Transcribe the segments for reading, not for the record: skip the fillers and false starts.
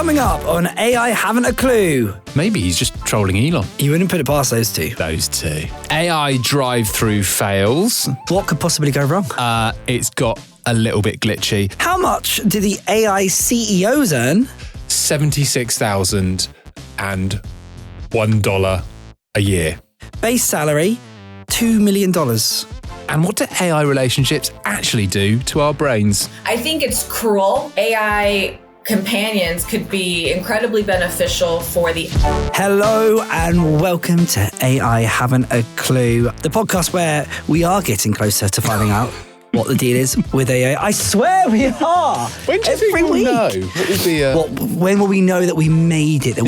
Coming up on AI Haven't a Clue. Maybe he's just trolling Elon. You wouldn't put it past those two. Those two. AI drive-through fails. What could possibly go wrong? It's got a little bit glitchy. How much do the AI CEOs earn? $76,001 a year. Base salary, $2 million. And what do AI relationships actually do to our brains? I think it's cruel. AI companions could be incredibly beneficial for the... Hello and welcome to AI Haven't a Clue, the podcast where we are getting closer to finding out what the deal is with AI. I swear we are. When do you think we'll know? What will be when will we know that we made it? That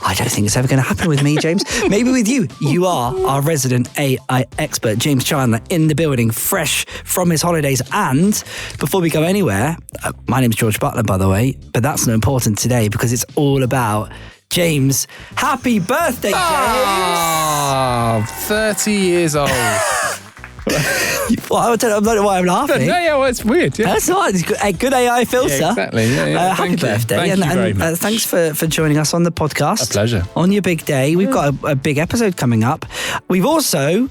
I don't think it's ever going to happen with me, James. Maybe with you. You are our resident AI expert, James Chandler, in the building, fresh from his holidays. And before we go anywhere, my name's George Butler, by the way, but that's not important today because it's all about James. Happy birthday, James! 30 years old. Well, I don't know why I'm laughing. Well, it's weird. Yeah. That's all right. It's a good AI filter. Yeah, exactly. Yeah. Happy birthday. Thank you very much. Thanks for joining us on the podcast. A pleasure. On your big day. We've got a big episode coming up. We've also,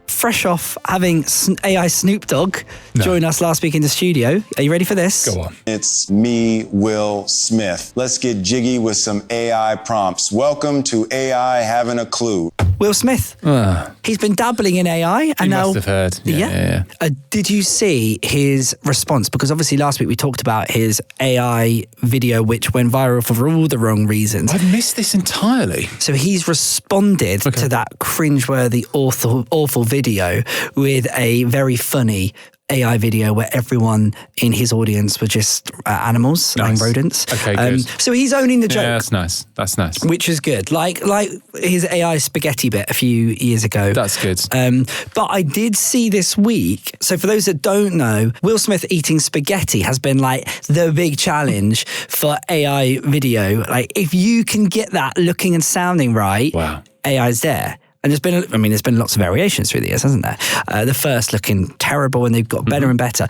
fresh off having AI Snoop Dogg join us last week in the studio. Are you ready for this? Go on. It's me, Will Smith. Let's get jiggy with some AI prompts. Welcome to AI Having a Clue. Will Smith. He's been dabbling in AI. And You now, must have heard. Yeah. Did you see his response? Because obviously last week we talked about his AI video, which went viral for all the wrong reasons. I've missed this entirely. So he's responded to that cringeworthy, awful video with a very funny AI video where everyone in his audience were just animals and rodents. Okay, good. So he's owning the joke. Yeah, that's nice. That's nice. Which is good. Like his AI spaghetti bit a few years ago. That's good. But I did see this week, so for those that don't know, Will Smith eating spaghetti has been like the big challenge for AI video. Like if you can get that looking and sounding right, Wow. AI's there. And there's been lots of variations through the years, hasn't there? The first looking terrible and they've got better and better.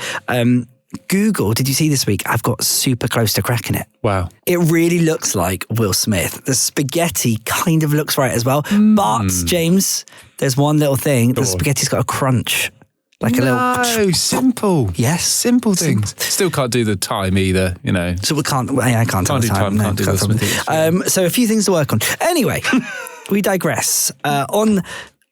Google, did you see this week? I've got super close to cracking it. Wow. It really looks like Will Smith. The spaghetti kind of looks right as well. But, James, there's one little thing. The spaghetti's got a crunch. Like a little... simple. Yes. Simple things. Still can't do the time either, you know. So AI can't tell the time. Can't do the so a few things to work on. Anyway... We digress. On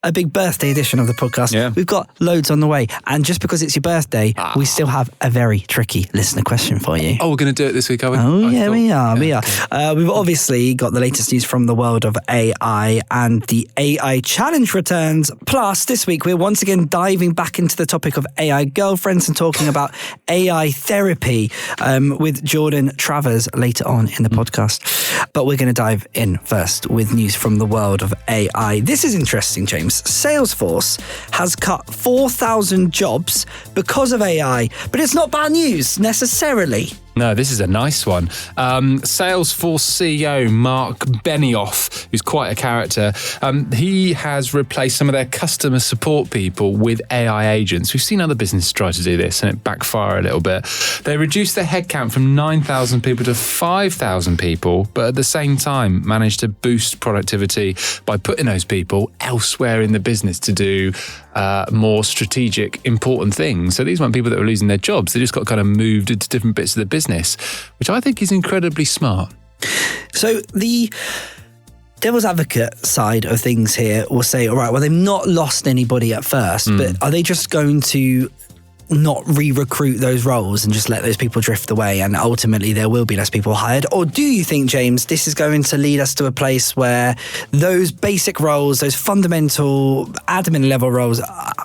a big birthday edition of the podcast, we've got loads on the way. And just because it's your birthday, we still have a very tricky listener question for you. Oh, we're going to do it this week, are we? Oh, yeah, we are. We've obviously got the latest news from the world of AI and the AI challenge returns. Plus, this week, we're once again diving back into the topic of AI girlfriends and talking about AI therapy with Jourdan Travers later on in the podcast. But we're going to dive in first with news from the world of AI. This is interesting, James. Salesforce has cut 4,000 jobs because of AI, but it's not bad news necessarily. No, this is a nice one. Salesforce CEO Mark Benioff, who's quite a character, he has replaced some of their customer support people with AI agents. We've seen other businesses try to do this and it backfire a little bit. They reduced their headcount from 9,000 people to 5,000 people, but at the same time managed to boost productivity by putting those people elsewhere in the business to do more strategic, important things. So these weren't people that were losing their jobs. They just got kind of moved into different bits of the business, which I think is incredibly smart. So the devil's advocate side of things here will say, all right, well, they've not lost anybody at first, but are they just going to not re-recruit those roles and just let those people drift away and ultimately there will be less people hired? Or do you think, James, this is going to lead us to a place where those basic roles, those fundamental admin level roles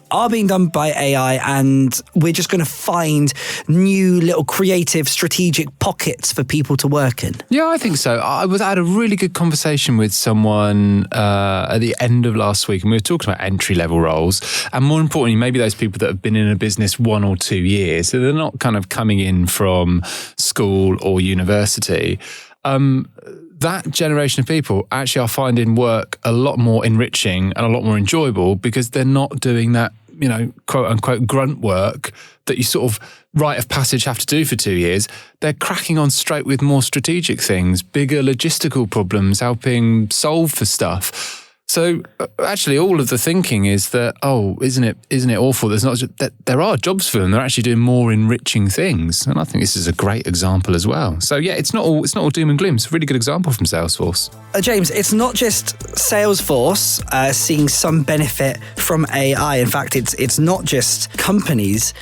are being done by AI and we're just going to find new little creative strategic pockets for people to work in? Yeah, I think so. I had a really good conversation with someone at the end of last week and we were talking about entry-level roles and more importantly, maybe those people that have been in a business 1 or 2 years, so they're not kind of coming in from school or university. That generation of people actually are finding work a lot more enriching and a lot more enjoyable because they're not doing that, you know, quote unquote grunt work that you sort of rite of passage have to do for 2 years, they're cracking on straight with more strategic things, bigger logistical problems, helping solve for stuff. So actually, all of the thinking is that, isn't it awful? There's not that there are jobs for them. They're actually doing more enriching things, and I think this is a great example as well. So yeah, it's not all doom and gloom. It's a really good example from Salesforce. James, it's not just Salesforce seeing some benefit from AI. In fact, it's not just companies,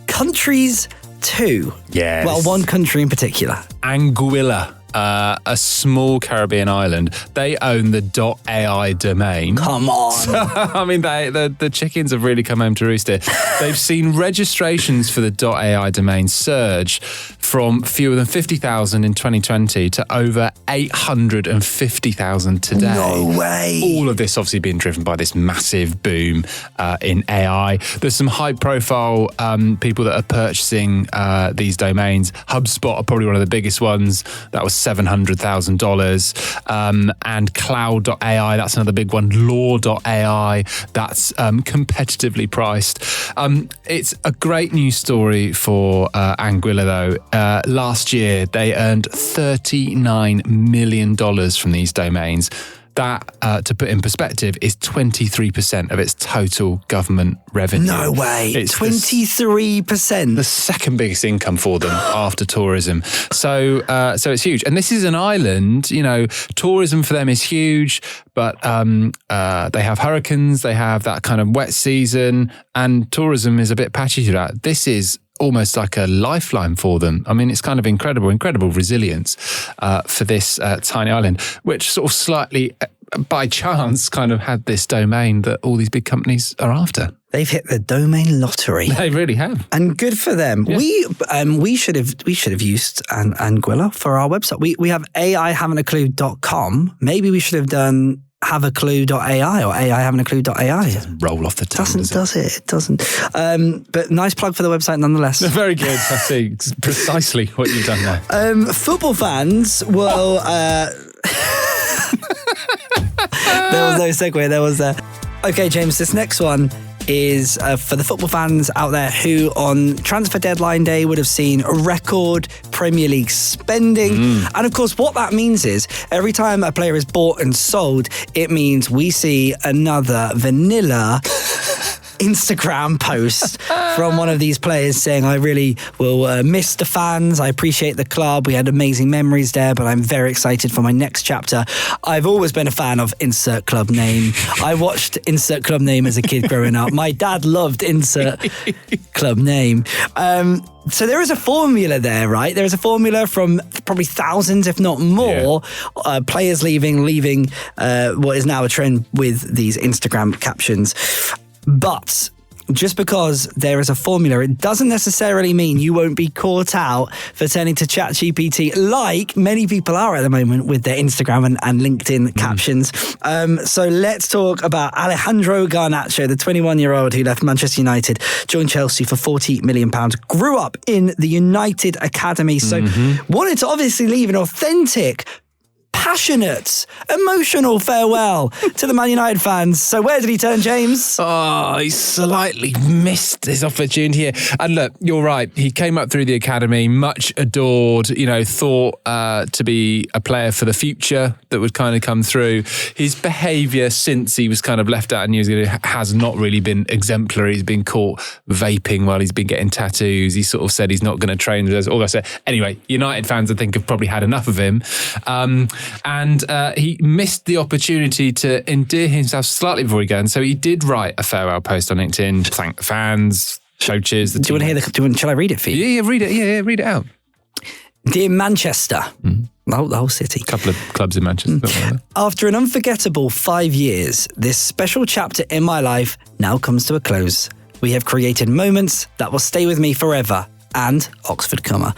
countries too. Yes. Well, one country in particular, Anguilla. A small Caribbean island. They own the .ai domain. Come on. I mean, the chickens have really come home to roost here. They've seen registrations for the .ai domain surge from fewer than 50,000 in 2020 to over 850,000 today. No way. All of this obviously being driven by this massive boom in AI. There's some high-profile people that are purchasing these domains. HubSpot are probably one of the biggest ones. That was $700,000. And Cloud.ai, that's another big one. Law.ai, that's competitively priced. It's a great news story for Anguilla, though. Last year, they earned $39 million from these domains. That, to put in perspective, is 23% of its total government revenue. No way. It's 23%. the second biggest income for them after tourism. So it's huge. And this is an island, tourism for them is huge, but they have hurricanes, they have that kind of wet season, and tourism is a bit patchy to that. This is almost like a lifeline for them. I mean, it's kind of incredible resilience for this tiny island, which sort of slightly by chance kind of had this domain that all these big companies are after. They've hit the domain lottery. They really have. And good for them. Yeah. We should have used Anguilla for our website. We have aihavingaclue.com. Maybe we should have done haveaclue.ai or aihavingaclue.ai. It doesn't roll off the tongue, does it? It doesn't. But nice plug for the website nonetheless. Very good. I see precisely what you've done there. Football fans will... There was no segue. There was Okay, James, this next one is for the football fans out there who on transfer deadline day would have seen record Premier League spending. And of course, what that means is every time a player is bought and sold, it means we see another vanilla Instagram post from one of these players saying, I really will miss the fans. I appreciate the club. We had amazing memories there, but I'm very excited for my next chapter. I've always been a fan of insert club name. I watched insert club name as a kid growing up. My dad loved insert club name. So there is a formula there, right? There is a formula from probably thousands, if not more, players leaving what is now a trend with these Instagram captions. But just because there is a formula, it doesn't necessarily mean you won't be caught out for turning to ChatGPT like many people are at the moment with their Instagram and LinkedIn captions. So let's talk about Alejandro Garnacho, the 21-year-old who left Manchester United, joined Chelsea for £40 million, grew up in the United Academy, so wanted to obviously leave an authentic, passionate, emotional farewell to the Man United fans. So where did he turn, James? Oh, he slightly missed his opportunity here. And look, you're right. He came up through the academy, much adored, thought to be a player for the future that would kind of come through. His behaviour since he was kind of left out in New Zealand has not really been exemplary. He's been caught vaping while he's been getting tattoos. He sort of said he's not going to train. All that said. Anyway, United fans, I think, have probably had enough of him. And he missed the opportunity to endear himself slightly before he goes. And so he did write a farewell post on LinkedIn, thank the fans, show cheers. Do you want to hear shall I read it for you? Yeah, read it. Yeah, read it out. Dear Manchester, the whole city. A couple of clubs in Manchester. After an unforgettable 5 years, this special chapter in my life now comes to a close. We have created moments that will stay with me forever. And Oxford comma.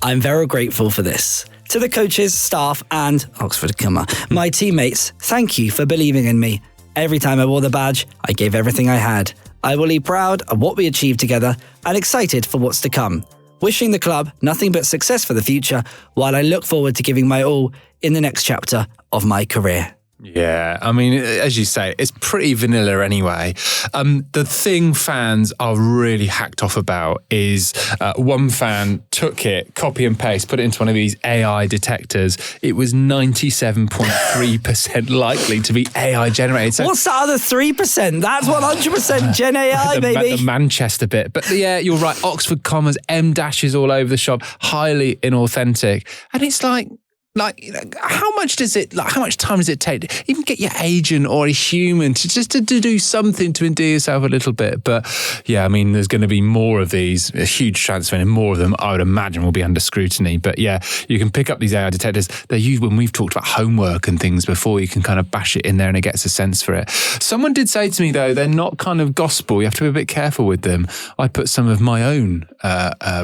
I'm very grateful for this. To the coaches, staff, and Oxford comma, my teammates, thank you for believing in me. Every time I wore the badge, I gave everything I had. I will be proud of what we achieved together and excited for what's to come. Wishing the club nothing but success for the future, while I look forward to giving my all in the next chapter of my career. Yeah, I mean, as you say, it's pretty vanilla anyway. The thing fans are really hacked off about is one fan took it, copy and paste, put it into one of these AI detectors. It was 97.3% likely to be AI generated. So what's the other 3%? That's 100% Gen AI, baby. The Manchester bit. But yeah, you're right. Oxford commas, M dashes all over the shop, highly inauthentic. And it's like, how much time does it take to even get your agent or a human to do something to endear yourself a little bit? But yeah, I mean, there's going to be more of these, a huge transfer, and more of them, I would imagine, will be under scrutiny. But yeah, you can pick up these AI detectors. They're used when we've talked about homework and things before. You can kind of bash it in there and it gets a sense for it. Someone did say to me, though, they're not kind of gospel. You have to be a bit careful with them. I put some of my own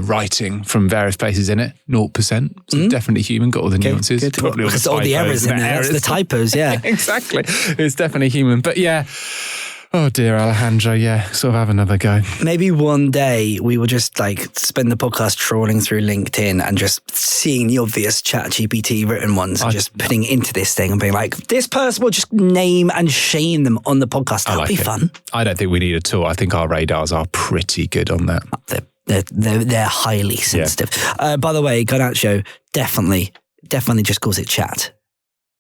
writing from various places in it, 0%. So definitely human, got all the nuances. Good. Because all the errors in there, that's the typos, yeah. Exactly. It's definitely human. But yeah, oh dear, Alejandro, yeah, sort of have another go. Maybe one day we will just spend the podcast trawling through LinkedIn and just seeing the obvious ChatGPT written ones and just putting into this thing and being like, this person will just name and shame them on the podcast. That'll be fun. I don't think we need a tool. I think our radars are pretty good on that. They're highly sensitive. Yeah. By the way, Garnacho definitely just calls it chat.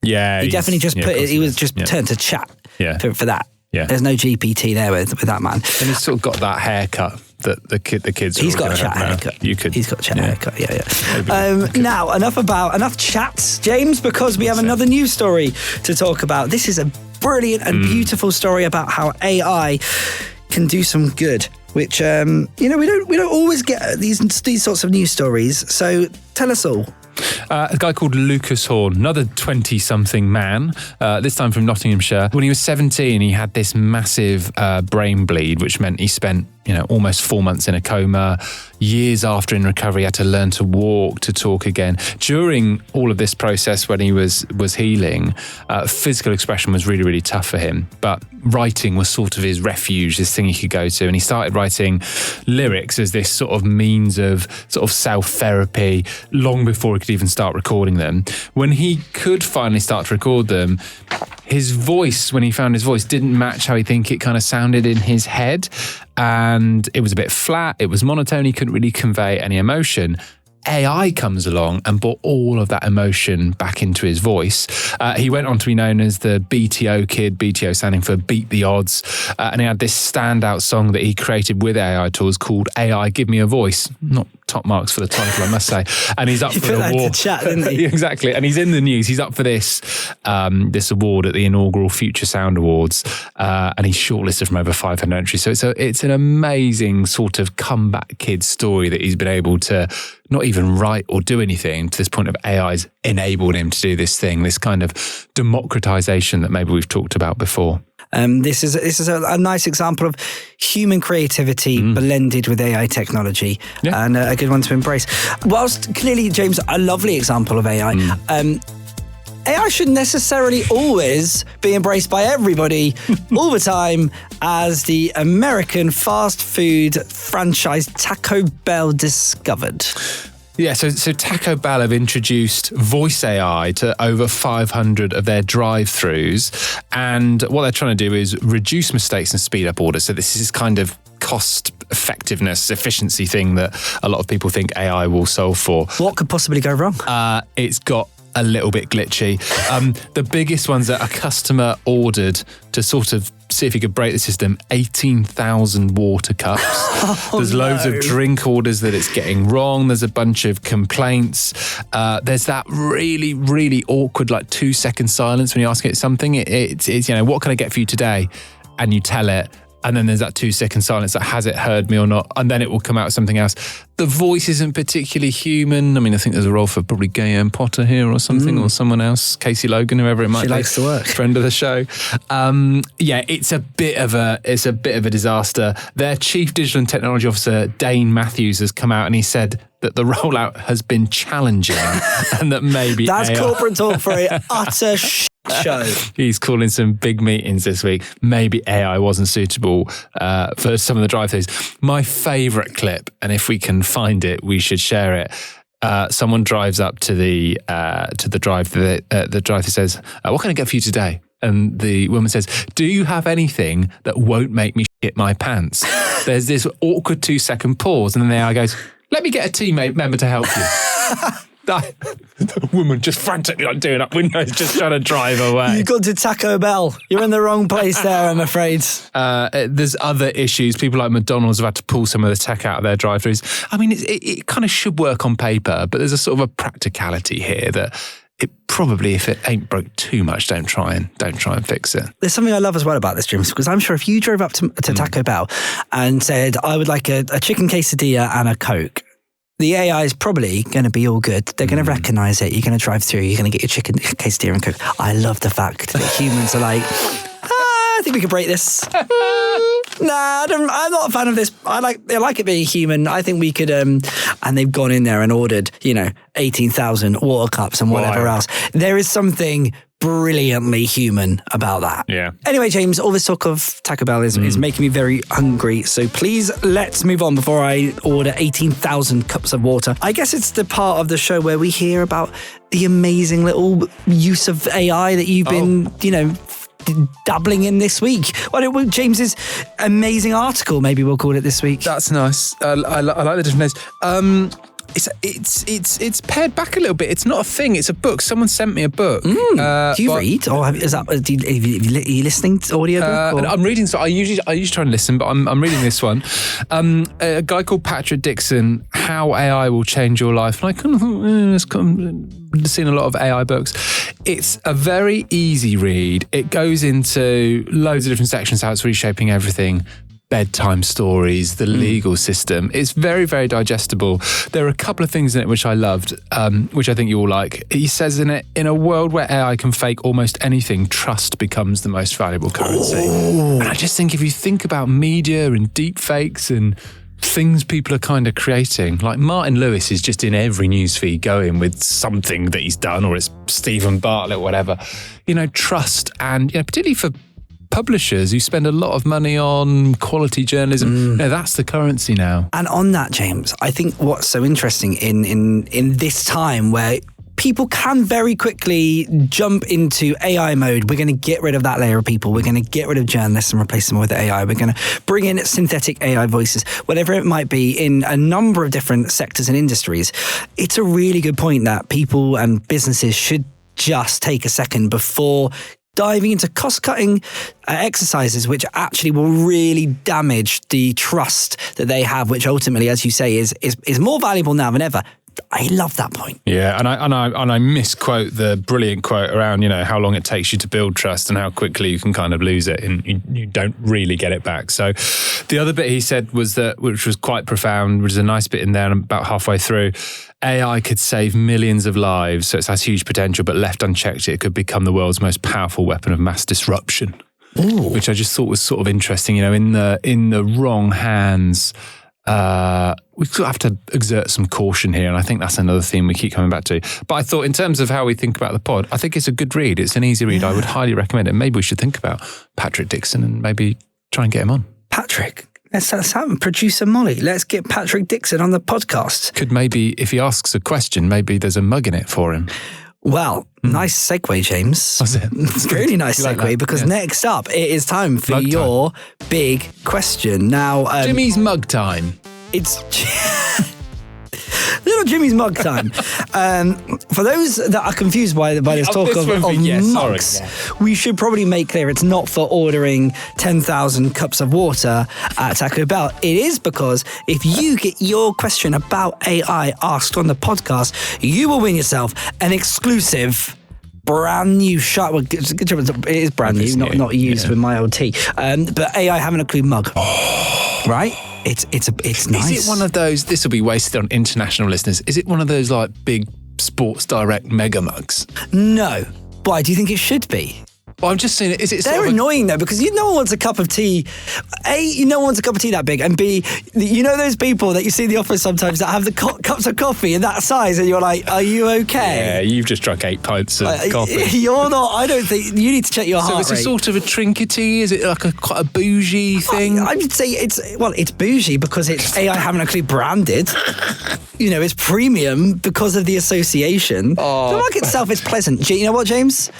Yeah, he definitely just put it. He was just turned to chat. Yeah. For that. Yeah, there's no GPT there with that man. And he's sort of got that haircut that the kids. He's got a chat haircut. He's got a chat haircut. Yeah. Now enough chats, James, because we have another news story to talk about. This is a brilliant and beautiful story about how AI can do some good. Which we don't always get these sorts of news stories. So tell us all. A guy called Lucas Horn, another 20-something man, this time from Nottinghamshire. When he was 17, he had this massive brain bleed, which meant he spent almost 4 months in a coma. Years after in recovery, he had to learn to walk, to talk again. During all of this process, when he was healing, physical expression was really, really tough for him. But writing was sort of his refuge, this thing he could go to. And he started writing lyrics as this sort of means of sort of self-therapy long before he could even start recording them. When he could finally start to record them, his voice, when he found his voice, didn't match how he think it kind of sounded in his head. And it was a bit flat, it was monotone, he couldn't really convey any emotion. AI comes along and brought all of that emotion back into his voice. He went on to be known as the BTO kid, BTO standing for Beat the Odds. And he had this standout song that he created with AI tools called AI Give Me a Voice. Not top marks for the title, I must say. And he's up for the award. Chat, didn't he? Exactly. And he's in the news. He's up for this award at the inaugural Future Sound Awards. And he's shortlisted from over 500 entries. So it's an amazing sort of comeback kid story that he's been able to not even write or do anything to this point of AI's enabled him to do this thing, this kind of democratization that maybe we've talked about before. This is a nice example of human creativity blended with AI technology, and a good one to embrace. Whilst clearly, James, a lovely example of AI, AI shouldn't necessarily always be embraced by everybody all the time, as the American fast food franchise Taco Bell discovered. Yeah, so Taco Bell have introduced voice AI to over 500 of their drive-thrus, and what they're trying to do is reduce mistakes and speed up orders. So this is kind of cost effectiveness, efficiency thing that a lot of people think AI will solve for. What could possibly go wrong? It's got a little bit glitchy. The biggest ones that a customer ordered to sort of see if he could break the system, 18,000 water cups. There's loads of drink orders that it's getting wrong. There's a bunch of complaints. There's that really, really awkward 2-second silence when you ask it something. It's what can I get for you today? And you tell it. And then there's that 2-second silence that has it heard me or not? And then it will come out with something else. The voice isn't particularly human. I mean, I think there's a role for probably Gayan Potter here or something, or someone else, Casey Logan, whoever it might be. She likes to work. Friend of the show. It's a bit of a disaster. Their chief digital and technology officer, Dane Matthews, has come out and he said that the rollout has been challenging and that maybe that's AI... corporate talk for an utter show. He's calling some big meetings this week. Maybe AI wasn't suitable for some of the drive-thrus. My favourite clip, and if we can find it, we should share it. someone drives up to the drive-thru. The drive-thru says, "What can I get for you today?" And the woman says, "Do you have anything that won't make me shit my pants?" There's this awkward 2-second pause, and then the AI goes, "Let me get a teammate member to help you." The woman just frantically doing up windows, just trying to drive away. You've gone to Taco Bell. You're in the wrong place there, I'm afraid. There's other issues. People like McDonald's have had to pull some of the tech out of their drive-thrus. I mean, it kind of should work on paper, but there's a sort of a practicality here that it probably, if it ain't broke too much, don't try and fix it. There's something I love as well about this, James, because I'm sure if you drove up to Taco Bell and said, "I would like a chicken quesadilla and a Coke," the AI is probably going to be all good. They're going to recognize it. You're going to drive through. You're going to get your chicken quesadilla and Coke. I love the fact that humans are like, I think we could break this. Nah, I'm not a fan of this. I like it being human. I think we could, and they've gone in there and ordered, 18,000 water cups and whatever else. There is something brilliantly human about that. Yeah. Anyway, James, all this talk of Taco Bell is making me very hungry. So please, let's move on before I order 18,000 cups of water. I guess it's the part of the show where we hear about the amazing little use of AI that you've been, dabbling in this week. James's amazing article, maybe we'll call it this week. That's nice. I like the different names. It's pared back a little bit. It's not a thing. It's a book. Someone sent me a book. Do you read, or are you listening to audiobook? I'm reading. So I usually try and listen, but I'm reading this one. A guy called Patrick Dixon, "How AI Will Change Your Life." And I kind of seen a lot of AI books. It's a very easy read. It goes into loads of different sections, how it's reshaping everything. Bedtime stories, the legal system. It's very, very digestible. There are a couple of things in it which I loved, which I think you all like. He says in it, in a world where AI can fake almost anything, trust becomes the most valuable currency. And I just think if you think about media and deep fakes and things people are kind of creating, like Martin Lewis is just in every newsfeed going with something that he's done, or it's Stephen Bartlett, whatever. Trust, and particularly for publishers who spend a lot of money on quality journalism, that's the currency now. And on that, James, I think what's so interesting in this time where people can very quickly jump into AI mode. We're going to get rid of that layer of people. We're going to get rid of journalists and replace them with AI. We're going to bring in synthetic AI voices, whatever it might be, in a number of different sectors and industries. It's a really good point that people and businesses should just take a second before diving into cost-cutting exercises, which actually will really damage the trust that they have, which ultimately, as you say, is more valuable now than ever. I love that point. Yeah, and I misquote the brilliant quote around, how long it takes you to build trust and how quickly you can kind of lose it and you don't really get it back. So the other bit he said was that, which was quite profound, which is a nice bit in there, and about halfway through, AI could save millions of lives, so it has huge potential, but left unchecked, it could become the world's most powerful weapon of mass disruption. Ooh. Which I just thought was sort of interesting. In the wrong hands, we sort of have to exert some caution here, and I think that's another theme we keep coming back to. But I thought, in terms of how we think about the pod, I think it's a good read. It's an easy read. Yeah. I would highly recommend it. Maybe we should think about Patrick Dixon and maybe try and get him on. Patrick, let's have producer Molly. Let's get Patrick Dixon on the podcast. Could maybe, if he asks a question, maybe there's a mug in it for him. Well, nice segue, James. Was it? It's a really nice segue, because next up, it is time for your big question. Now, Jimmy's mug time. It's little Jimmy's mug time. For those that are confused by this talk of mugs, we should probably make clear it's not for ordering 10,000 cups of water at Taco Bell. It is because if you get your question about AI asked on the podcast, you will win yourself an exclusive brand new shot. Well, it is brand new, not used with my old tea. But AI haven't a clue mug. Right? It's nice. Is it one of those, this will be wasted on international listeners, is it one of those like big Sports Direct mega mugs? No, but I do think it should be. Well, I'm just saying, is it They're sort of annoying though, because no one wants a cup of tea. A, no one wants a cup of tea that big, and B, those people that you see in the office sometimes that have the cups of coffee in that size, and you're like, are you okay? Yeah, you've just drunk 8 pints of coffee. You're not. I don't think you need to check your heart rate. So it's a sort of a trinkety? Is it like quite a bougie thing? I would say it's bougie because it's AI haven't actually branded. It's premium because of the association. Oh. The mark itself is pleasant. You know what, James?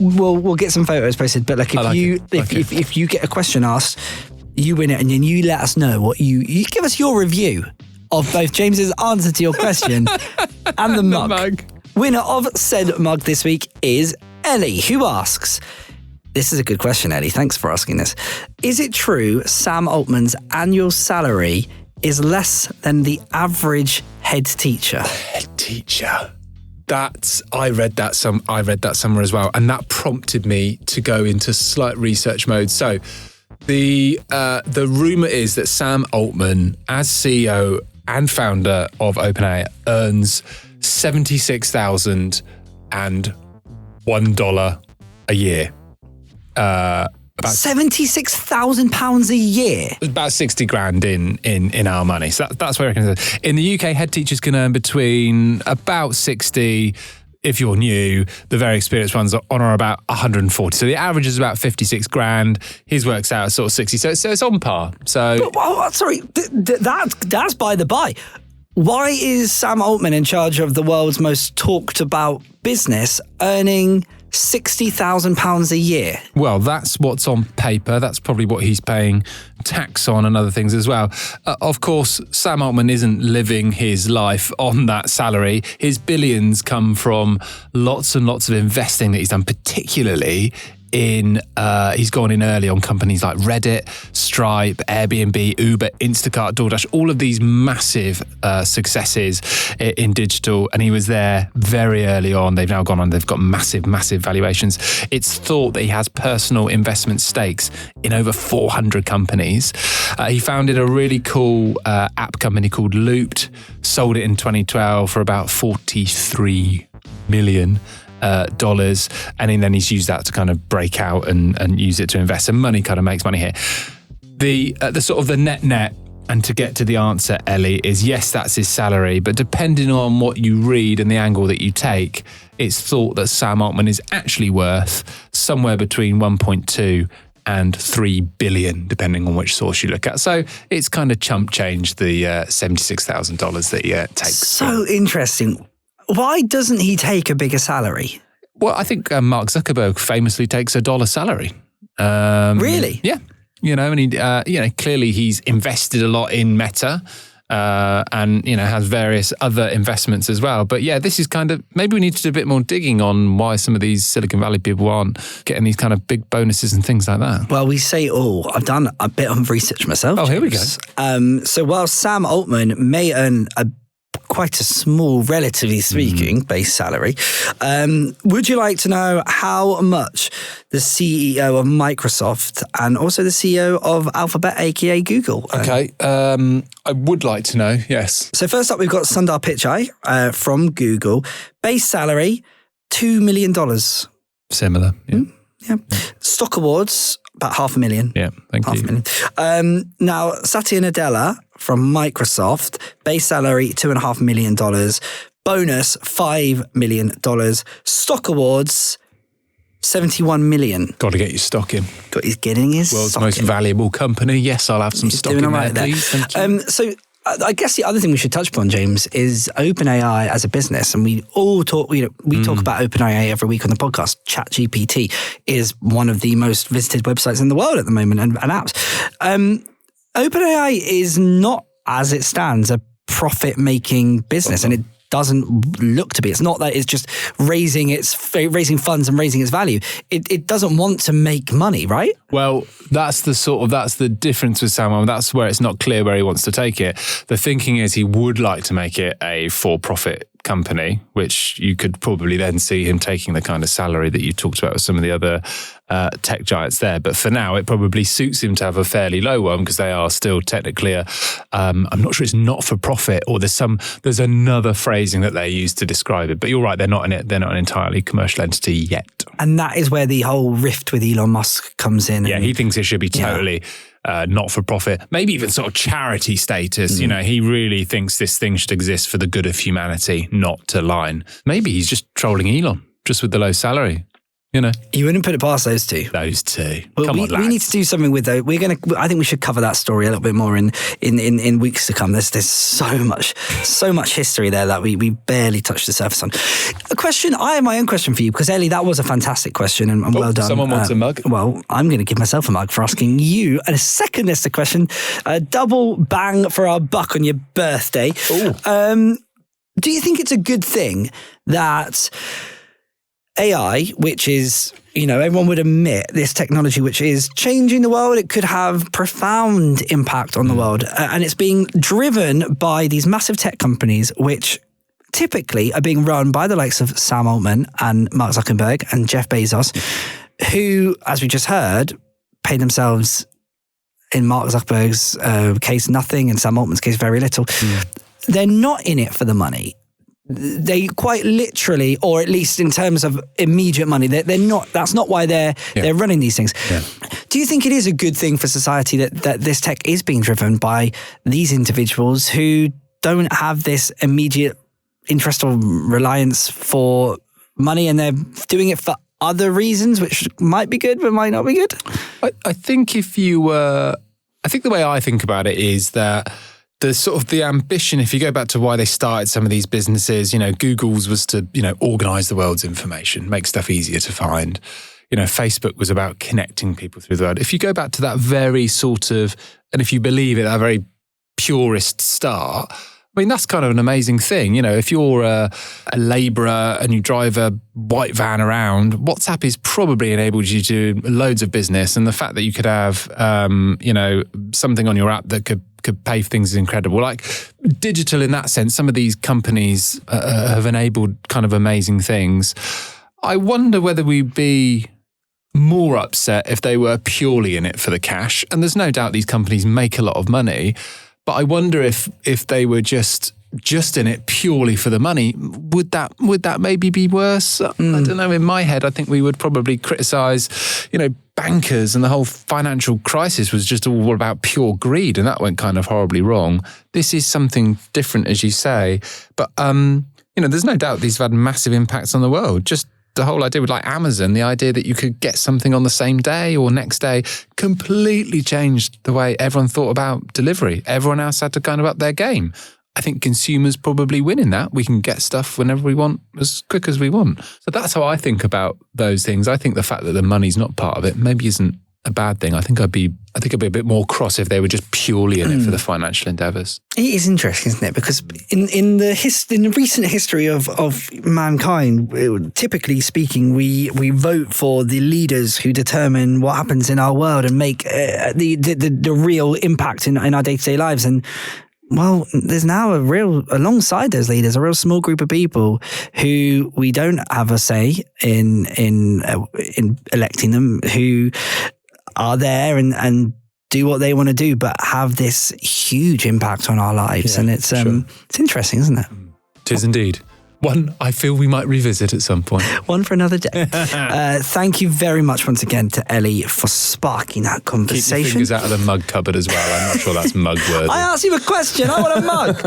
We'll get some photos posted, but if you get a question asked, you win it, and then you let us know what you give us your review of both James's answer to your question and the mug. Winner of said mug this week is Ellie, who asks, this is a good question, Ellie, thanks for asking this. Is it true Sam Altman's annual salary is less than the average head teacher? Head teacher. I read that somewhere as well, and that prompted me to go into slight research mode. So the rumor is that Sam Altman, as CEO and founder of OpenAI, earns $76,001 a year. £76,000 a year. About 60 grand in our money. So that's what I reckon. In the UK, head teachers can earn between about 60. If you're new, the very experienced ones are on or about 140. So the average is about 56 grand. His works out at sort of 60. So it's on par. So sorry, that's by the by. Why is Sam Altman in charge of the world's most talked about business earning £60,000 a year? Well, that's what's on paper. That's probably what he's paying tax on and other things as well. Of course, Sam Altman isn't living his life on that salary. His billions come from lots and lots of investing that he's done, particularly he's gone in early on companies like Reddit, Stripe, Airbnb, Uber, Instacart, DoorDash, all of these massive successes in digital. And he was there very early on. They've now gone on, they've got massive, massive valuations. It's thought that he has personal investment stakes in over 400 companies. He founded a really cool app company called Looped, sold it in 2012 for about $43 million. And then he's used that to kind of break out and use it to invest. And money kind of makes money here. The sort of the net, and to get to the answer, Ellie, is yes, that's his salary. But depending on what you read and the angle that you take, it's thought that Sam Altman is actually worth somewhere between 1.2 and 3 billion, depending on which source you look at. So it's kind of chump change, the $76,000 that he takes. So interesting. Why doesn't he take a bigger salary? Well, I think Mark Zuckerberg famously takes $1 salary. Really? Yeah. And he, clearly he's invested a lot in Meta and, has various other investments as well. But yeah, this is kind of, maybe we need to do a bit more digging on why some of these Silicon Valley people aren't getting these kind of big bonuses and things like that. Well, we say all. I've done a bit of research myself. Oh, here we go. So while Sam Altman may earn quite a small, relatively speaking, base salary. Would you like to know how much the CEO of Microsoft and also the CEO of Alphabet, aka Google? Okay, I would like to know, yes. So first up, we've got Sundar Pichai from Google. Base salary, $2 million. Similar, yeah. Yeah. Stock awards, about $500,000. Yeah, thank you. $500,000. Now, Satya Nadella from Microsoft, base salary $2.5 million, bonus $5 million, stock awards $71 million. Got to get your stock in. He's getting his world's stock most in. Valuable company. Yes, I'll have some stock in there, please. Thank you. So I guess the other thing we should touch upon, James, is OpenAI as a business. And we all talk, we talk about OpenAI every week on the podcast. ChatGPT is one of the most visited websites in the world at the moment and apps. OpenAI is not, as it stands, a profit-making business, and it doesn't look to be. It's not that it's just raising funds and raising its value. It doesn't want to make money, right? Well, that's the difference with Sam Altman. That's where it's not clear where he wants to take it. The thinking is he would like to make it a for-profit company, which you could probably then see him taking the kind of salary that you talked about with some of the other tech giants there. But for now, it probably suits him to have a fairly low one because they are still technically I'm not sure it's not for profit, or there's another phrasing that they use to describe it. But you're right, they're not an entirely commercial entity yet. And that is where the whole rift with Elon Musk comes in. Yeah, he thinks it should be totally not for profit, maybe even sort of charity status. You know, he really thinks this thing should exist for the good of humanity, not to line. Maybe he's just trolling Elon, just with the low salary. You know, you wouldn't put it past those two. Those two. Well, Come on, lads. we need to do something with those. I think we should cover that story a little bit more in weeks to come. There's so much history there that we barely touched the surface on. I have my own question for you, because Ellie, that was a fantastic question and well done. Someone wants a mug. Well, I'm going to give myself a mug for asking you a second list of question. A double bang for our buck on your birthday. Do you think it's a good thing that AI, which is, everyone would admit, this technology which is changing the world, it could have profound impact on the world, and it's being driven by these massive tech companies, which typically are being run by the likes of Sam Altman and Mark Zuckerberg and Jeff Bezos, who, as we just heard, pay themselves, in Mark Zuckerberg's case, nothing, in Sam Altman's case, very little. They're not in it for the money. They quite literally, or at least in terms of immediate money, they're not. That's not why they're running these things. Yeah. Do you think it is a good thing for society that this tech is being driven by these individuals who don't have this immediate interest or reliance for money, and they're doing it for other reasons, which might be good but might not be good? I think I think the way I think about it is that the sort of the ambition, if you go back to why they started some of these businesses, Google's was to, organize the world's information, make stuff easier to find. Facebook was about connecting people through the world. If you go back to that very sort of, and if you believe it, that very purist start, I mean, that's kind of an amazing thing. If you're a labourer and you drive a white van around, WhatsApp has probably enabled you to do loads of business. And the fact that you could have, something on your app that could pay for things is incredible. Like digital in that sense, some of these companies have enabled kind of amazing things. I wonder whether we'd be more upset if they were purely in it for the cash. And there's no doubt these companies make a lot of money. But I wonder if they were just in it purely for the money, would that maybe be worse? I don't know. In my head, I think we would probably criticise, bankers, and the whole financial crisis was just all about pure greed, and that went kind of horribly wrong. This is something different, as you say, but there's no doubt these have had massive impacts on the world. Just the whole idea with like Amazon, the idea that you could get something on the same day or next day completely changed the way everyone thought about delivery. Everyone else had to kind of up their game. I think consumers probably win in that. We can get stuff whenever we want, as quick as we want. So that's how I think about those things. I think the fact that the money's not part of it maybe isn't a bad thing. I think I'd be a bit more cross if they were just purely in it for the financial endeavours. It is interesting, isn't it? Because in the recent history of mankind, typically speaking, we vote for the leaders who determine what happens in our world and make the real impact in our day-to-day lives. And well, there's now alongside those leaders, a real small group of people who we don't have a say in electing them, who are there and do what they want to do, but have this huge impact on our lives. And it's interesting, isn't it? It is indeed. One I feel we might revisit at some point. One for another day. Thank you very much once again to Ellie for sparking that conversation. Keep your fingers out of the mug cupboard as well. I'm not sure that's mug worthy. I asked you a question. I want a mug.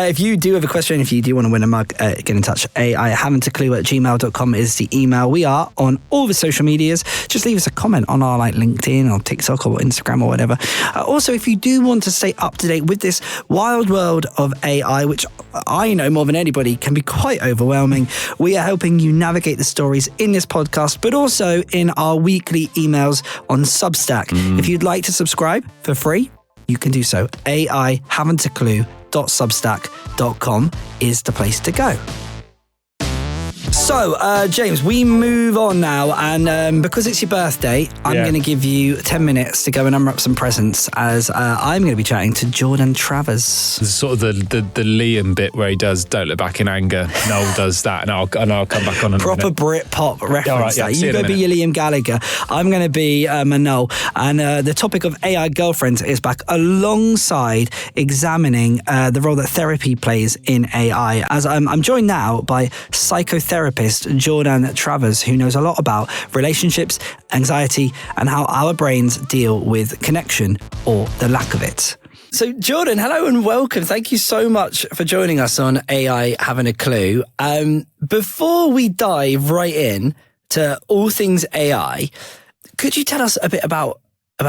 If you do have a question, if you do want to win a mug, get in touch. I haven't-a-clue@gmail.com is the email. We are on all the social medias. Just leave us a comment on our LinkedIn or TikTok or Instagram or whatever. Also, if you do want to stay up to date with this wild world of AI, which I know more than anybody can be quite overwhelming, we are helping you navigate the stories in this podcast, but also in our weekly emails on Substack. If you'd like to subscribe for free, you can do so. AI haven't-a-clue.substack.com is the place to go. So, James, we move on now, and because it's your birthday, I'm going to give you 10 minutes to go and unwrap some presents, as I'm going to be chatting to Jourdan Travers. It's sort of the Liam bit where he does "Don't look back in anger." Noel does that, and I'll come back on. Proper Brit-pop reference. All right, yeah, you go be your Liam Gallagher. I'm going to be Noel, and the topic of AI girlfriends is back alongside examining the role that therapy plays in AI. As I'm joined now by psychotherapist Jourdan Travers, who knows a lot about relationships, anxiety, and how our brains deal with connection or the lack of it. So, Jourdan, hello and welcome. Thank you so much for joining us on AI Having a Clue. Before we dive right in to all things AI, could you tell us a bit about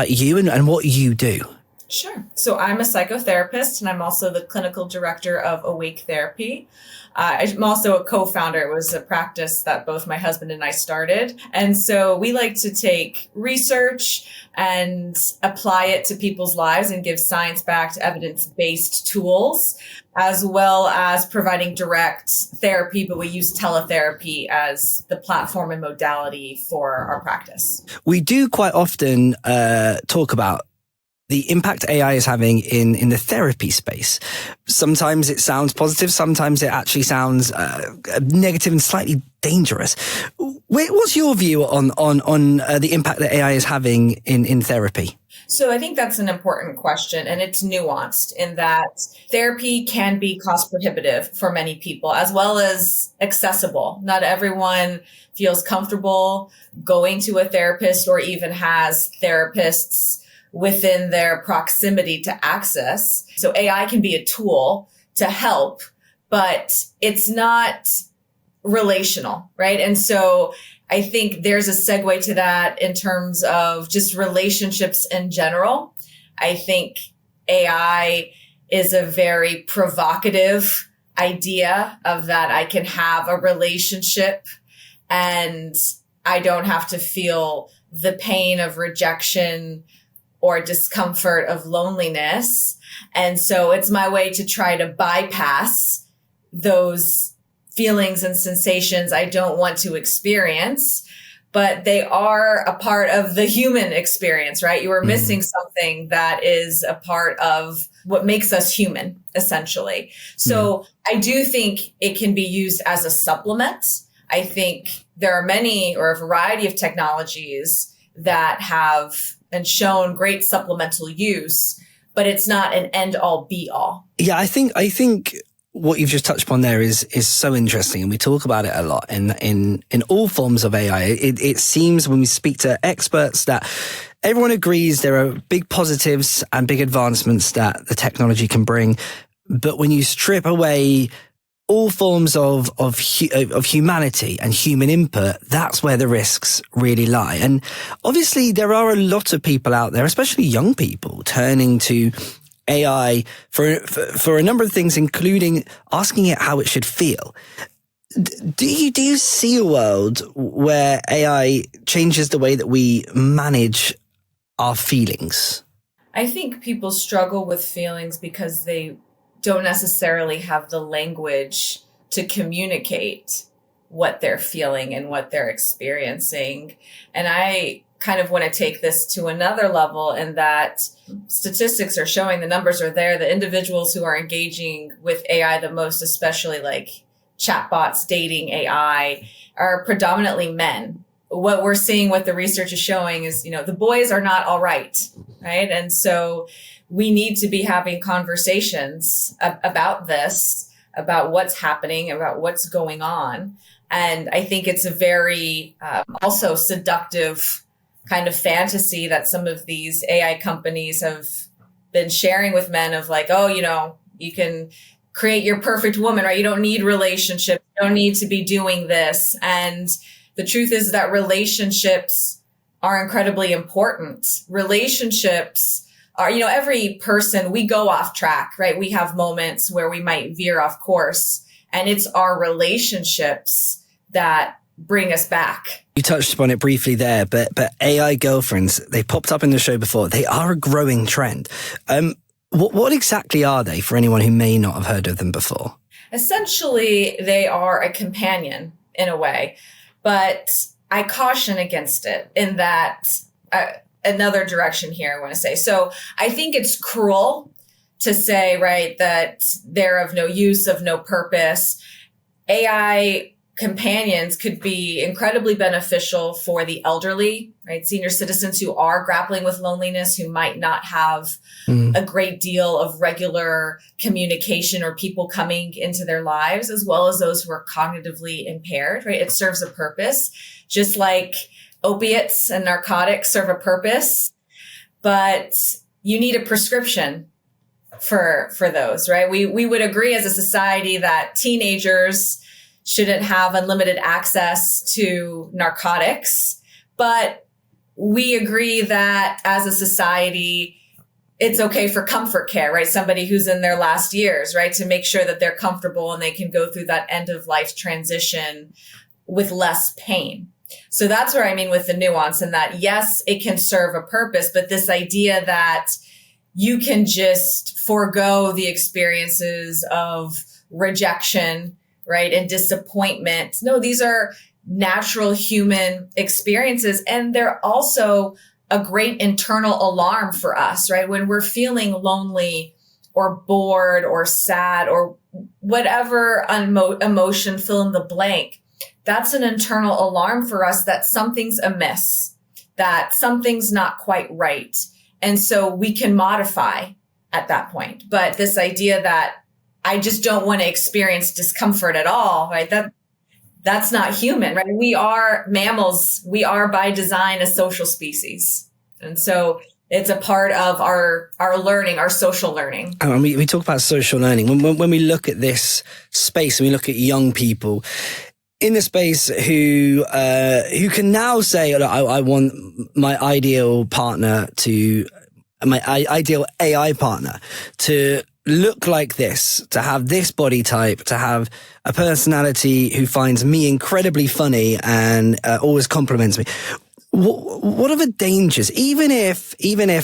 you and what you do? Sure. So I'm a psychotherapist, and I'm also the clinical director of Awake Therapy. I'm also a co-founder. It was a practice that both my husband and I started. And so we like to take research and apply it to people's lives and give science-backed, evidence-based tools, as well as providing direct therapy, but we use teletherapy as the platform and modality for our practice. We do quite often talk about the impact AI is having in the therapy space. Sometimes it sounds positive, sometimes it actually sounds negative and slightly dangerous. What's your view on the impact that AI is having in therapy? So I think that's an important question, and it's nuanced in that therapy can be cost prohibitive for many people, as well as accessible. Not everyone feels comfortable going to a therapist or even has therapists within their proximity to access. So AI can be a tool to help, but it's not relational, right? And so I think there's a segue to that in terms of just relationships in general. I think AI is a very provocative idea of that I can have a relationship and I don't have to feel the pain of rejection or discomfort of loneliness. And so it's my way to try to bypass those feelings and sensations I don't want to experience, but they are a part of the human experience, right? You are missing something that is a part of what makes us human, essentially. So I do think it can be used as a supplement. I think there are many or a variety of technologies that have and shown great supplemental use, but it's not an end all be all. Yeah, I think what you've just touched upon there is so interesting, and we talk about it a lot in all forms of AI. It seems when we speak to experts that everyone agrees there are big positives and big advancements that the technology can bring, but when you strip away all forms of humanity and human input, that's where the risks really lie. And obviously there are a lot of people out there, especially young people, turning to AI for a number of things, including asking it how it should feel. Do you see a world where AI changes the way that we manage our feelings? I think people struggle with feelings because they don't necessarily have the language to communicate what they're feeling and what they're experiencing. And I kind of want to take this to another level in that statistics are showing, the numbers are there, the individuals who are engaging with AI the most, especially like chatbots, dating AI, are predominantly men. What we're seeing, what the research is showing is, the boys are not all right? And so we need to be having conversations about this, about what's happening, about what's going on. And I think it's a very also seductive kind of fantasy that some of these AI companies have been sharing with men of like, you can create your perfect woman, right? You don't need relationships. You don't need to be doing this. And the truth is that relationships are incredibly important. Relationships are, every person, we go off track, right? We have moments where we might veer off course, and it's our relationships that bring us back. You touched upon it briefly there, but AI girlfriends, they popped up in the show before. They are a growing trend. What exactly are they for anyone who may not have heard of them before? Essentially, they are a companion in a way. But I caution against it in that another direction here I want to say. So I think it's cruel to say, right, that they're of no use, of no purpose. AI companions could be incredibly beneficial for the elderly, right? Senior citizens who are grappling with loneliness, who might not have a great deal of regular communication or people coming into their lives, as well as those who are cognitively impaired, right? It serves a purpose, just like opiates and narcotics serve a purpose, but you need a prescription for those, right? We would agree as a society that teenagers shouldn't have unlimited access to narcotics, but we agree that as a society, it's okay for comfort care, right? Somebody who's in their last years, right? To make sure that they're comfortable and they can go through that end of life transition with less pain. So that's where I mean with the nuance, in that, yes, it can serve a purpose, but this idea that you can just forego the experiences of rejection, right, and disappointment. No, these are natural human experiences. And they're also a great internal alarm for us, right? When we're feeling lonely or bored or sad or whatever emotion, fill in the blank, that's an internal alarm for us that something's amiss, that something's not quite right. And so we can modify at that point. But this idea that I just don't want to experience discomfort at all, right? That's not human, right? We are mammals. We are by design a social species. And so it's a part of our learning, our social learning. And we talk about social learning. When we look at this space and we look at young people in the space who can now say, I want my ideal AI partner to look like this, to have this body type, to have a personality who finds me incredibly funny and always compliments me. What are the dangers? Even if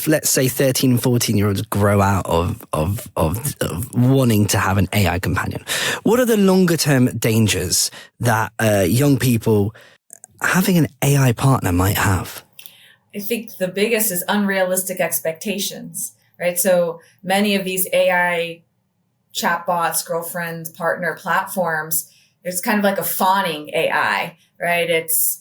let's say 13 and 14-year-olds grow out of wanting to have an AI companion, what are the longer term dangers that young people having an AI partner might have? I think the biggest is unrealistic expectations, right? So many of these AI chatbots, girlfriend, partner platforms, it's kind of like a fawning AI, right? It's,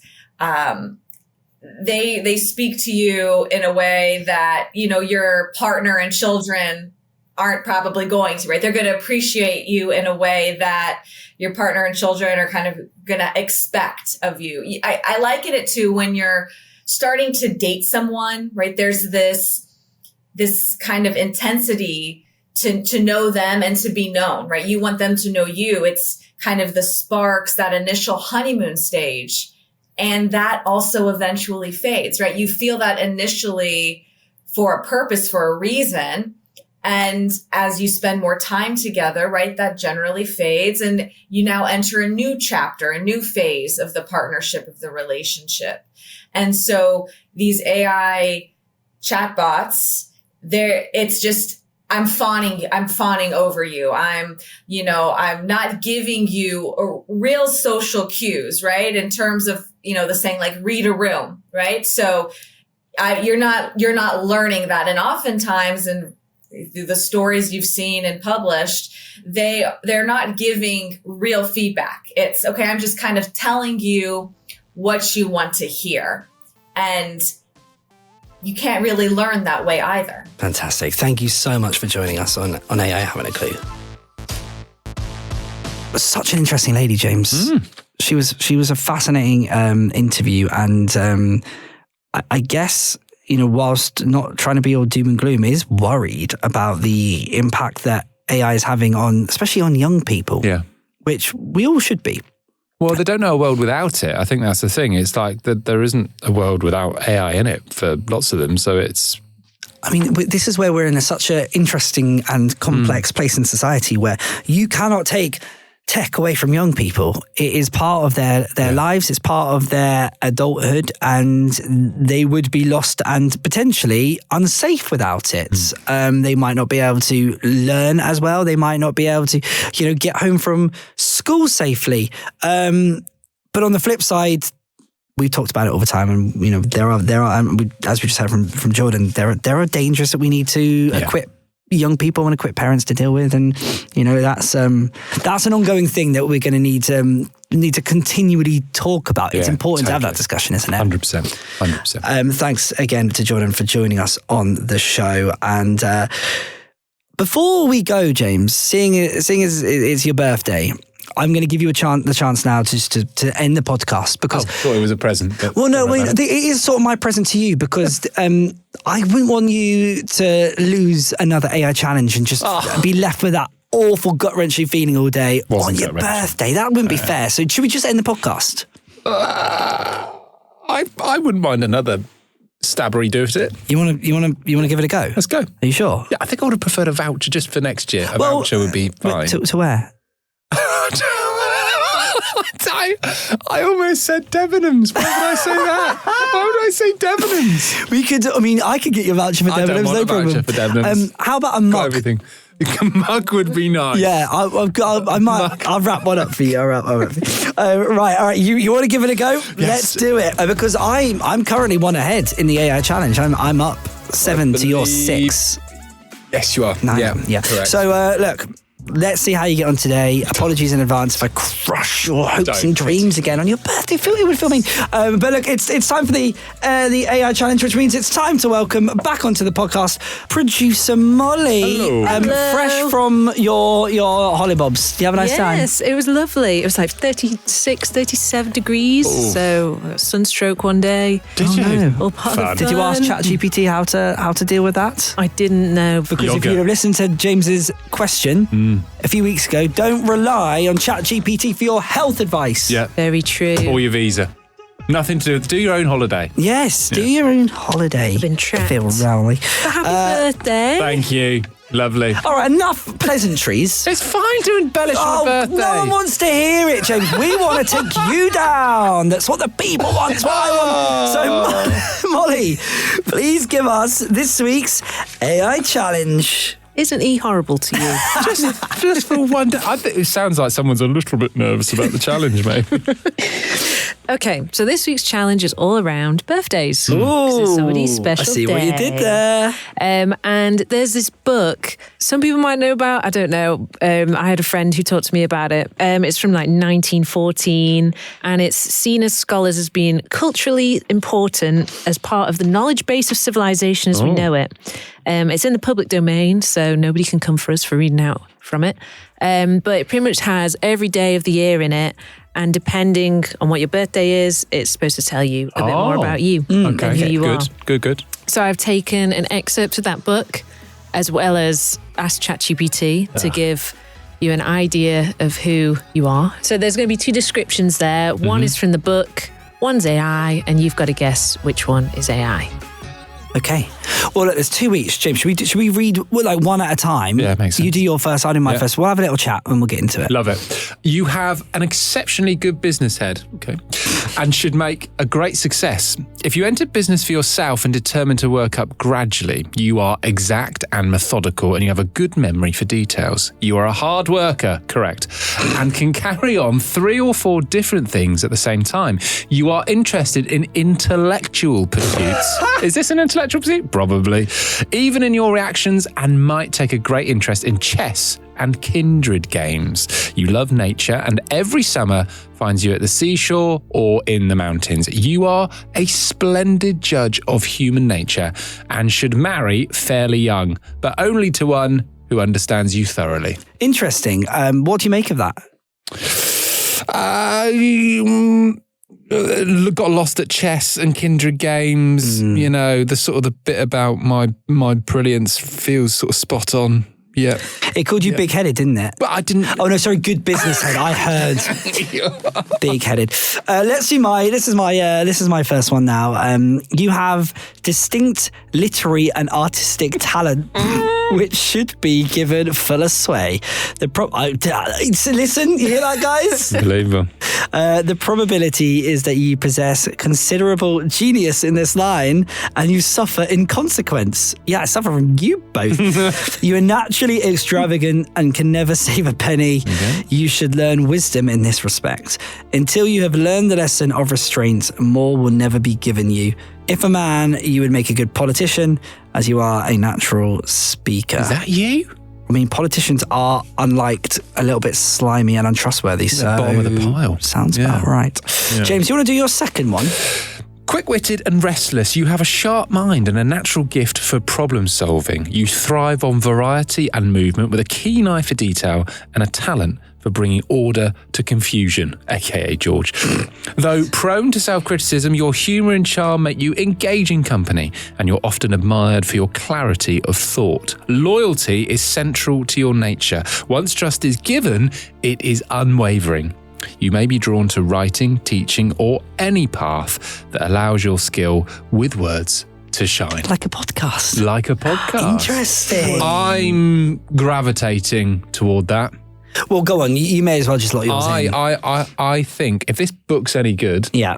they speak to you in a way that, your partner and children aren't probably going to, right? They're going to appreciate you in a way that your partner and children are kind of going to expect of you. I liken it to when you're starting to date someone, right? There's this kind of intensity to know them and to be known, right? You want them to know you. It's kind of the sparks, that initial honeymoon stage. And that also eventually fades, right? You feel that initially for a purpose, for a reason. And as you spend more time together, right, that generally fades. And you now enter a new chapter, a new phase of the partnership, of the relationship. And so these AI chatbots, it's just, I'm fawning over you. I'm not giving you real social cues, right? In terms of, the saying like read a room, right? So you're not learning that. And oftentimes, and through the stories you've seen and published, they're not giving real feedback. It's okay, I'm just kind of telling you what you want to hear. And you can't really learn that way either. Fantastic. Thank you so much for joining us on AI Having a Clue. Such an interesting lady, James. She was a fascinating interview, and I guess, whilst not trying to be all doom and gloom, is worried about the impact that AI is having especially on young people. Yeah, which we all should be. Well, they don't know a world without it. I think that's the thing. It's like there isn't a world without AI in it for lots of them. So it's... I mean, this is where we're in such an interesting and complex place in society where you cannot take tech away from young people. It is part of their lives. It's part of their adulthood, and they would be lost and potentially unsafe without it. They might not be able to learn as well. They might not be able to, get home from school safely. But on the flip side, we've talked about it all the time, and there are as we just heard from Jourdan, there are dangers that we need to equip young people and equip parents to deal with, and that's an ongoing thing that we're going to need to continually talk about. It's important to have that discussion, isn't it? 100%. Thanks again to Jourdan for joining us on the show. And before we go, James, seeing as it's your birthday, I'm going to give you the chance now to end the podcast, because I thought it was a present. Well, no, it is sort of my present to you, because I wouldn't want you to lose another AI challenge and just be left with that awful gut-wrenching feeling all day on your birthday. That wouldn't be fair. So should we just end the podcast? I wouldn't mind another stabbery do at it. You want to give it a go? Let's go. Are you sure? Yeah, I think I would have preferred a voucher just for next year. A voucher would be fine. To where? I almost said Debenhams. Why would I say that? Why would I say Debenhams? I could get you a voucher for Debenhams. I don't want no a problem. voucher for Debenhams. How about a mug? Got everything. A mug would be nice. Yeah, I'll wrap one up for you. Right, all right. You want to give it a go? Yes. Let's do it, because I'm currently one ahead in the AI challenge. I'm up 7 to your 6. Yes, you are. 9. Yeah, correct. So look, let's see how you get on today. Apologies in advance if I crush your hopes and dreams again on your birthday. It would feel mean. But look, it's time for the AI challenge, which means it's time to welcome back onto the podcast producer Molly. Hello. Fresh from your hollybobs. Do you have a nice time? Yes, it was lovely. It was like 36, 37 degrees. Ooh. So sunstroke one day. Did you? All part of the Did you ask fun. ChatGPT how to deal with that? I didn't know. Because if you have listened to James's question a few weeks ago, don't rely on ChatGPT for your health advice. Yeah. Very true. Or your visa. Nothing to do. Do your own holiday. Yes, do your own holiday. Been trapped. Feel rowly. Happy birthday. Thank you. Lovely. All right, enough pleasantries. It's fine to embellish my birthday. No one wants to hear it, James. We want to take you down. That's what the people want. That's what I want. So, Molly, please give us this week's AI challenge. Isn't he horrible to you? just for one day. I think it sounds like someone's a little bit nervous about the challenge, mate. Okay, so this week's challenge is all around birthdays. Ooh, 'Cause it's somebody's special I see what you did day. there. And there's this book some people might know about. I don't know. I had a friend who talked to me about it. It's from like 1914, and it's seen as scholars as being culturally important as part of the knowledge base of civilization as we know it. It's in the public domain, so nobody can come for us for reading out from it. But it pretty much has every day of the year in it. And depending on what your birthday is, it's supposed to tell you a bit more about you and who you are. Good. So I've taken an excerpt of that book, as well as asked ChatGPT to give you an idea of who you are. So there's going to be two descriptions there. One is from the book, one's AI, and you've got to guess which one is AI. Okay. Well, look, there's 2 weeks, James. Should we read like one at a time? Yeah, makes sense. You do your first, I do my first. We'll have a little chat and we'll get into it. Love it. You have an exceptionally good business head, and should make a great success. If you enter business for yourself and determine to work up gradually, you are exact and methodical, and you have a good memory for details. You are a hard worker, correct, and can carry on 3 or 4 different things at the same time. You are interested in intellectual pursuits. Is this an intellectual pursuit? Probably. Even in your reactions, and might take a great interest in chess and kindred games. You love nature, and every summer finds you at the seashore or in the mountains. You are a splendid judge of human nature and should marry fairly young, but only to one who understands you thoroughly. Interesting. What do you make of that? Got lost at chess and kindred games. You know, the bit about my brilliance feels sort of spot on. Yeah. It called you big-headed, didn't it? But I didn't. Oh no, sorry, good business head. I heard big-headed. Let's see this is my first one now. You have distinct literary and artistic talent. which should be given fuller sway. Listen, you hear that, guys? Unbelievable. The probability is that you possess considerable genius in this line and you suffer in consequence. Yeah, I suffer from you both. You are naturally extravagant and can never save a penny. Okay. You should learn wisdom in this respect. Until you have learned the lesson of restraint, more will never be given you. If a man, you would make a good politician, as you are a natural speaker. Is that you? I mean, politicians are unliked, a little bit slimy and untrustworthy. So bottom of the pile. Sounds about right. Yeah. James, you want to do your second one? Quick-witted and restless, you have a sharp mind and a natural gift for problem solving. You thrive on variety and movement with a keen eye for detail and a talent for bringing order to confusion, aka George. Though prone to self-criticism, your humour and charm make you engaging company, and you're often admired for your clarity of thought. Loyalty is central to your nature. Once trust is given, it is unwavering. You may be drawn to writing, teaching, or any path that allows your skill with words to shine. Like a podcast. Like a podcast. Interesting. I'm gravitating toward that. Well, go on. You may as well just let yours in. I think if this book's any good, yeah,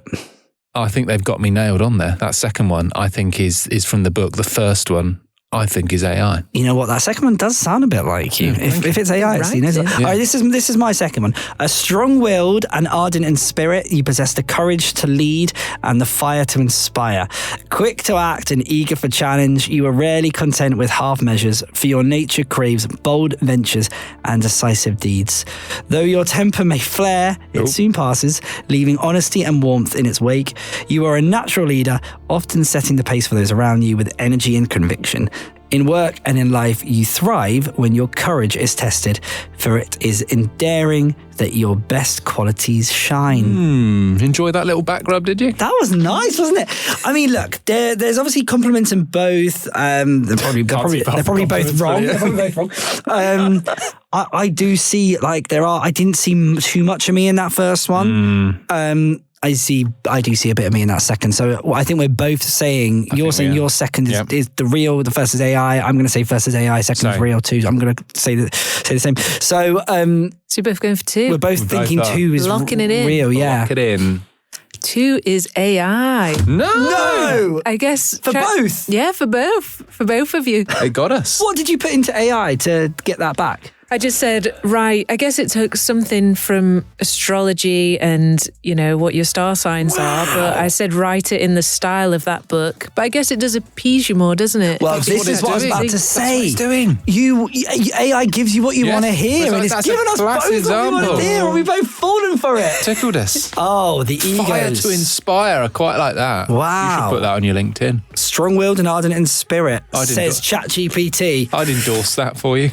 I think they've got me nailed on there. That second one, I think, is from the book. The first one, I think, is AI. You know what? That second one does sound a bit like you. If it's AI, it's, you know. All right, this is my second one. A strong-willed and ardent in spirit, you possess the courage to lead and the fire to inspire. Quick to act and eager for challenge, you are rarely content with half measures, for your nature craves bold ventures and decisive deeds. Though your temper may flare, it soon passes, leaving honesty and warmth in its wake. You are a natural leader, often setting the pace for those around you with energy and conviction. In work and in life, you thrive when your courage is tested, for it is in daring that your best qualities shine. Enjoy that little back rub, did you? That was nice, wasn't it? I mean, look, there's obviously compliments in both. They're probably both wrong. They're probably both wrong. I do see, like, I didn't see too much of me in that first one. I do see a bit of me in that second. So I think we're both saying, you're saying your second is the real, the first is AI. I'm going to say first is AI, second is real too. I'm going to say the same. So you're both going for two? We're both thinking two is locking it in. Real, yeah. Lock it in. Two is AI. No! I guess. For both? Yeah, for both. For both of you. They got us. What did you put into AI to get that back? I just said, right, I guess it took something from astrology and, you know, what your star signs are, but I said write it in the style of that book. But I guess it does appease you more, doesn't it? Well, this is what I was about to say. That's what it's doing. AI gives you what you want to hear, and it's given us both example. what we want to hear, and we've both fallen for it. Tickled us. Oh, the egos. Fire to inspire. I quite like that. Wow. You should put that on your LinkedIn. Strong-willed and ardent in spirit, says ChatGPT. I'd endorse that for you.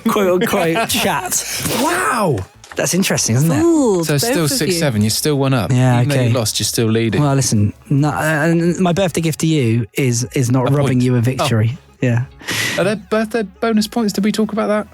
Quote unquote chat. Wow. That's interesting, isn't it? Ooh, so still 6-7. You're still one up. Yeah, Even okay. though you lost, you're still leading. Well, listen, my birthday gift to you is not robbing you a victory. Yeah. Are there birthday bonus points? Did we talk about that?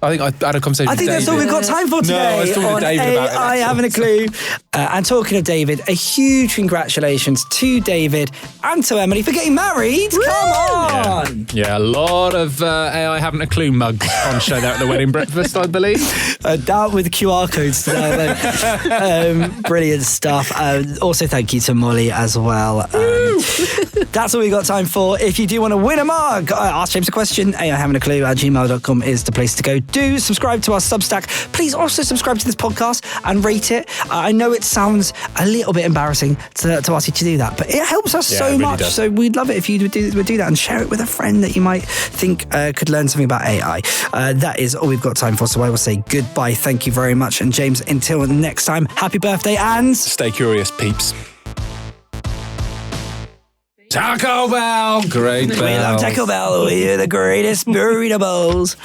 I think I had a conversation with David. I think that's all we've got time for today. No, I was talking to David about it. I haven't a clue. And talking of David, a huge congratulations to David and to Emily for getting married. Woo! Come on. Yeah, a lot of AI haven't a clue mugs on show there at the wedding breakfast, I believe. That with QR codes today. Brilliant stuff. Also, thank you to Molly as well. That's all we got time for. If you do want to win a mug, ask James a question. aihaven'taclue@gmail.com is the place to go. Do subscribe to our Substack. Please also subscribe to this podcast and rate it. I know it sounds a little bit embarrassing to ask you to do that, but it helps us so much. Does. So we'd love it if you would do that and share it with a friend that you might think could learn something about AI. That is all we've got time for. So I will say goodbye. Thank you very much. And James, until next time, happy birthday and stay curious, peeps. Taco Bell! Great bell. We love Taco Bell. We're the greatest burrito bowls.